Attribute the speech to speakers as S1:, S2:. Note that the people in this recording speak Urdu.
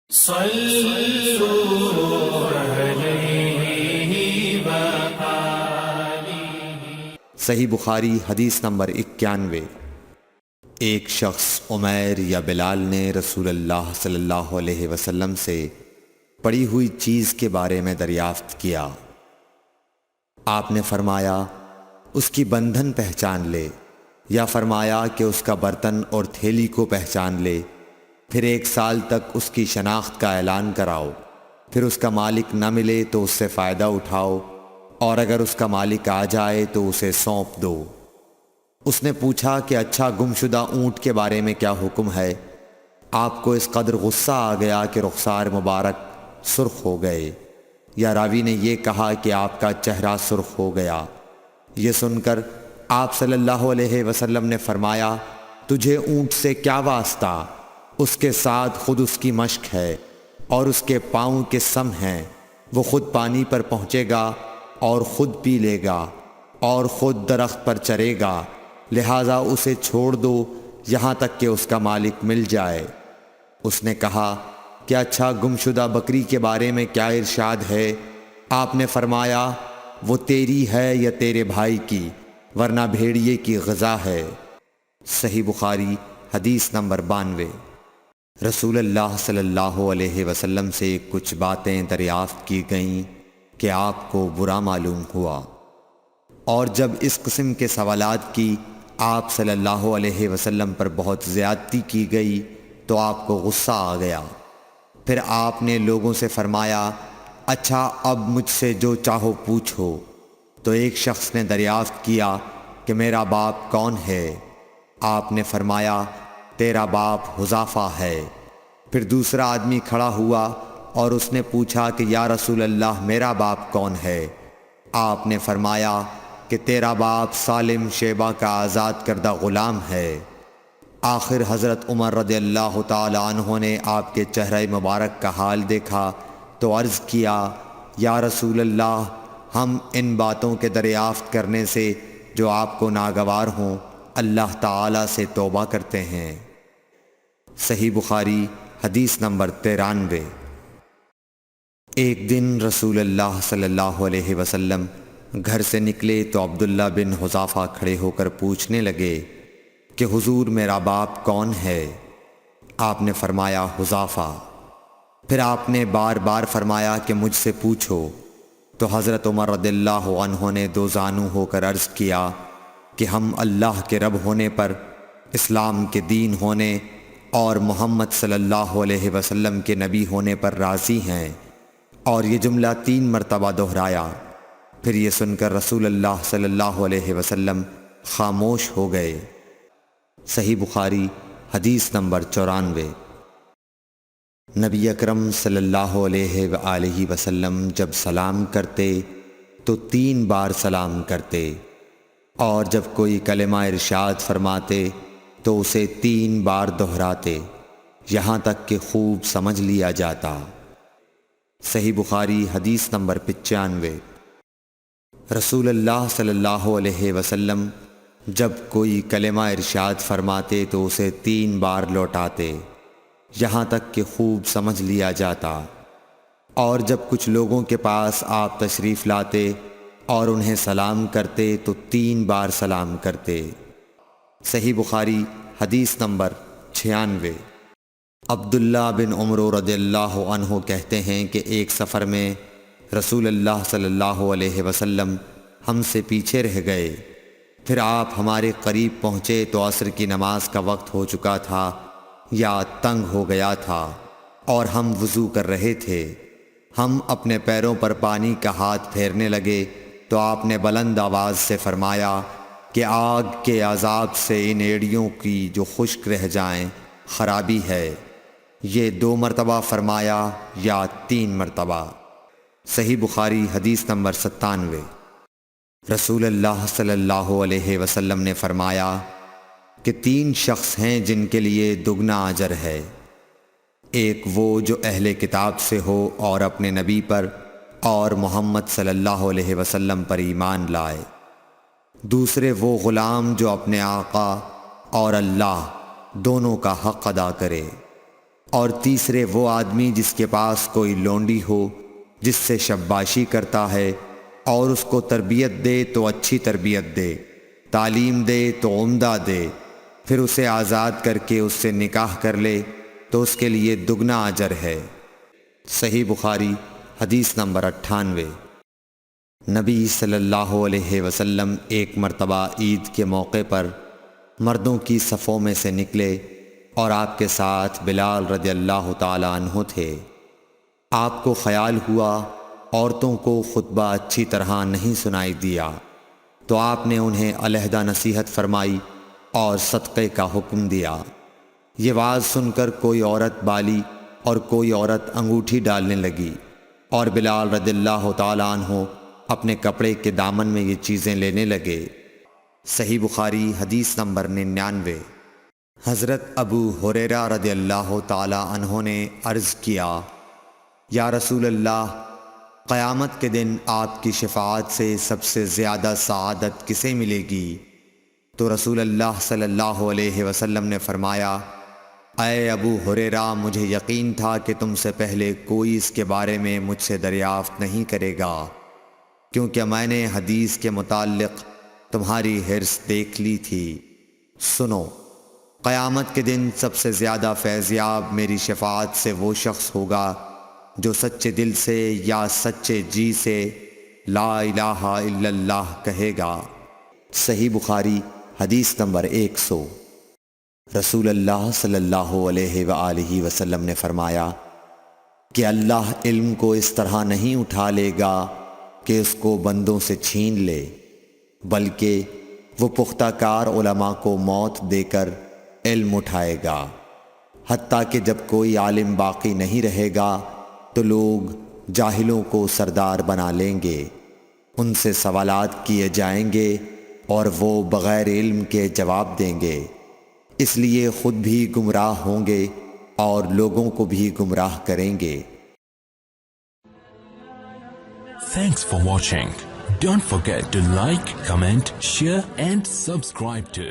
S1: صلوا علیہ وآلہ۔
S2: صحیح بخاری حدیث نمبر 91۔ ایک شخص عمیر یا بلال نے رسول اللہ صلی اللہ علیہ وسلم سے پڑی ہوئی چیز کے بارے میں دریافت کیا۔ آپ نے فرمایا اس کی بندھن پہچان لے، یا فرمایا کہ اس کا برتن اور تھیلی کو پہچان لے، پھر 1 سال تک اس کی شناخت کا اعلان کراؤ، پھر اس کا مالک نہ ملے تو اس سے فائدہ اٹھاؤ، اور اگر اس کا مالک آ جائے تو اسے سونپ دو۔ اس نے پوچھا کہ اچھا گمشدہ اونٹ کے بارے میں کیا حکم ہے؟ آپ کو اس قدر غصہ آ گیا کہ رخسار مبارک سرخ ہو گئے، یا راوی نے یہ کہا کہ آپ کا چہرہ سرخ ہو گیا۔ یہ سن کر آپ صلی اللہ علیہ وسلم نے فرمایا، تجھے اونٹ سے کیا واسطہ؟ اس کے ساتھ خود اس کی مشک ہے اور اس کے پاؤں کے سم ہیں، وہ خود پانی پر پہنچے گا اور خود پی لے گا اور خود درخت پر چرے گا، لہٰذا اسے چھوڑ دو یہاں تک کہ اس کا مالک مل جائے۔ اس نے کہا کہ اچھا گمشدہ بکری کے بارے میں کیا ارشاد ہے؟ آپ نے فرمایا وہ تیری ہے یا تیرے بھائی کی، ورنہ بھیڑیے کی غذا ہے۔ صحیح بخاری حدیث نمبر 92۔ رسول اللہ صلی اللہ علیہ وسلم سے کچھ باتیں دریافت کی گئیں کہ آپ کو برا معلوم ہوا، اور جب اس قسم کے سوالات کی آپ صلی اللہ علیہ وسلم پر بہت زیادتی کی گئی تو آپ کو غصہ آ گیا۔ پھر آپ نے لوگوں سے فرمایا، اچھا اب مجھ سے جو چاہو پوچھو۔ تو ایک شخص نے دریافت کیا کہ میرا باپ کون ہے؟ آپ نے فرمایا تیرا باپ حذافہ ہے۔ پھر دوسرا آدمی کھڑا ہوا اور اس نے پوچھا کہ یا رسول اللہ میرا باپ کون ہے؟ آپ نے فرمایا کہ تیرا باپ سالم شیبہ کا آزاد کردہ غلام ہے۔ آخر حضرت عمر رضی اللہ تعالی عنہ نے آپ کے چہرہ مبارک کا حال دیکھا تو عرض کیا، یا رسول اللہ ہم ان باتوں کے دریافت کرنے سے جو آپ کو ناگوار ہوں اللہ تعالی سے توبہ کرتے ہیں۔ صحیح بخاری حدیث نمبر 93۔ ایک دن رسول اللہ صلی اللہ علیہ وسلم گھر سے نکلے تو عبداللہ بن حذافہ کھڑے ہو کر پوچھنے لگے کہ حضور میرا باپ کون ہے؟ آپ نے فرمایا حذافہ۔ پھر آپ نے بار بار فرمایا کہ مجھ سے پوچھو۔ تو حضرت عمر رضی اللہ عنہ نے دو زانو ہو کر عرض کیا کہ ہم اللہ کے رب ہونے پر، اسلام کے دین ہونے اور محمد صلی اللہ علیہ وسلم کے نبی ہونے پر راضی ہیں، اور یہ جملہ 3 مرتبہ دہرایا۔ پھر یہ سن کر رسول اللہ صلی اللہ علیہ وسلم خاموش ہو گئے۔ صحیح بخاری حدیث نمبر 94۔ نبی اکرم صلی اللہ علیہ وآلہ وسلم جب سلام کرتے تو 3 بار سلام کرتے، اور جب کوئی کلمہ ارشاد فرماتے تو اسے 3 بار دہراتے یہاں تک کہ خوب سمجھ لیا جاتا۔ صحیح بخاری حدیث نمبر 95۔ رسول اللہ صلی اللہ علیہ وسلم جب کوئی کلمہ ارشاد فرماتے تو اسے 3 بار لوٹاتے یہاں تک کہ خوب سمجھ لیا جاتا، اور جب کچھ لوگوں کے پاس آپ تشریف لاتے اور انہیں سلام کرتے تو 3 بار سلام کرتے۔ صحیح بخاری حدیث نمبر 96۔ عبداللہ بن عمر رضی اللہ عنہ کہتے ہیں کہ ایک سفر میں رسول اللہ صلی اللہ علیہ وسلم ہم سے پیچھے رہ گئے، پھر آپ ہمارے قریب پہنچے تو عصر کی نماز کا وقت ہو چکا تھا یا تنگ ہو گیا تھا، اور ہم وضو کر رہے تھے۔ ہم اپنے پیروں پر پانی کا ہاتھ پھیرنے لگے تو آپ نے بلند آواز سے فرمایا کہ آگ کے عذاب سے ان ایڑیوں کی جو خشک رہ جائیں خرابی ہے۔ یہ 2 مرتبہ فرمایا یا 3 مرتبہ۔ صحیح بخاری حدیث نمبر 97۔ رسول اللہ صلی اللہ علیہ وسلم نے فرمایا کہ 3 شخص ہیں جن کے لیے دگنا اجر ہے، ایک وہ جو اہل کتاب سے ہو اور اپنے نبی پر اور محمد صلی اللہ علیہ وسلم پر ایمان لائے، دوسرے وہ غلام جو اپنے آقا اور اللہ دونوں کا حق ادا کرے، اور تیسرے وہ آدمی جس کے پاس کوئی لونڈی ہو جس سے شباشی کرتا ہے، اور اس کو تربیت دے تو اچھی تربیت دے، تعلیم دے تو عمدہ دے، پھر اسے آزاد کر کے اس سے نکاح کر لے تو اس کے لیے دگنا اجر ہے۔ صحیح بخاری حدیث نمبر 98۔ نبی صلی اللہ علیہ وسلم ایک مرتبہ عید کے موقع پر مردوں کی صفوں میں سے نکلے اور آپ کے ساتھ بلال رضی اللہ تعالی عنہ تھے۔ آپ کو خیال ہوا عورتوں کو خطبہ اچھی طرح نہیں سنائی دیا، تو آپ نے انہیں علیحدہ نصیحت فرمائی اور صدقے کا حکم دیا۔ یہ واز سن کر کوئی عورت بالی اور کوئی عورت انگوٹھی ڈالنے لگی، اور بلال رضی اللہ تعالی عنہ اپنے کپڑے کے دامن میں یہ چیزیں لینے لگے۔ صحیح بخاری حدیث نمبر 99۔ حضرت ابو ہریرہ رضی اللہ تعالی عنہ نے عرض کیا، یا رسول اللہ، قیامت کے دن آپ کی شفاعت سے سب سے زیادہ سعادت کسے ملے گی؟ تو رسول اللہ صلی اللہ علیہ وسلم نے فرمایا، اے ابو ہریرہ، مجھے یقین تھا کہ تم سے پہلے کوئی اس کے بارے میں مجھ سے دریافت نہیں کرے گا، کیونکہ میں نے حدیث کے متعلق تمہاری حرص دیکھ لی تھی۔ سنو، قیامت کے دن سب سے زیادہ فیضیاب میری شفاعت سے وہ شخص ہوگا جو سچے دل سے یا سچے جی سے لا الہ الا اللہ کہے گا۔ صحیح بخاری حدیث نمبر 100۔ رسول اللہ صلی اللہ علیہ وآلہ وسلم نے فرمایا کہ اللہ علم کو اس طرح نہیں اٹھا لے گا کہ اس کو بندوں سے چھین لے، بلکہ وہ پختہ کار علماء کو موت دے کر علم اٹھائے گا، حتیٰ کہ جب کوئی عالم باقی نہیں رہے گا تو لوگ جاہلوں کو سردار بنا لیں گے، ان سے سوالات کیے جائیں گے اور وہ بغیر علم کے جواب دیں گے، اس لیے خود بھی گمراہ ہوں گے اور لوگوں کو بھی گمراہ کریں گے۔
S1: Thanks for watching. Don't forget to like, comment, share and subscribe to